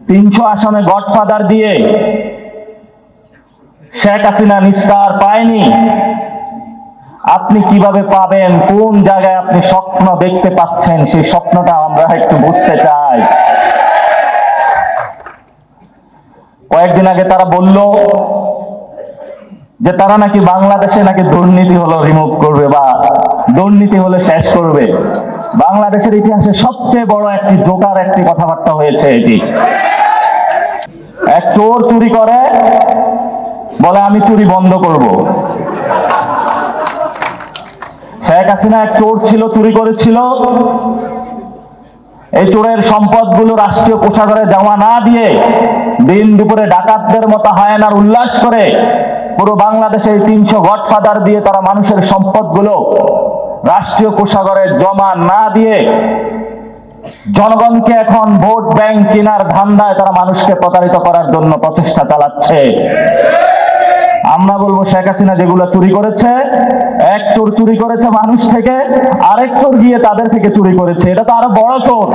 300 আসনে গডফাদার দিয়ে শেখ হাসিনা নিস্তার পায়নি। আপনি কিভাবে পাবেন? কোন জায়গায় আপনি স্বপ্ন দেখতে পাচ্ছেন? সেই স্বপ্নটা আমরা একটু বুঝতে চাই। কয়েকদিন আগে তারা বলল যে তারা নাকি বাংলাদেশে নাকি দুর্নীতি হলো রিমুভ করবে বা দুর্নীতি হলে শেষ করবে। বাংলাদেশের ইতিহাসে সবচেয়ে বড় একটি জোকার একটি কথাবার্তা হয়েছে এটি। এক চোর চুরি করে, বলে আমি চুরি বন্ধ করব। শেখ হাসিনা এক চোর ছিল, চুরি করেছিল। এই চোরের সম্পদগুলো রাষ্ট্রীয় কোষাগারে জমা না দিয়ে দিন দুপুরে ডাকাতদের মতো হায়নার উল্লাস করে পুরো বাংলাদেশে 300 গডফাদার দিয়ে তারা মানুষের সম্পদগুলো রাষ্ট্রীয় কোষাগারে জমা না দিয়ে জনগণকে এখন ভোট ব্যাংক কেনার ধান্দায় তারা মানুষকে প্রতারিত করার জন্য প্রচেষ্টা চালাচ্ছে। আমরা বলবো শেখ হাসিনা যেগুলো চুরি করেছে, এক চোর চুরি করেছে মানুষ থেকে, আরেক চোর গিয়ে তাদের থেকে চুরি করেছে, এটা তো আরো বড় চোর।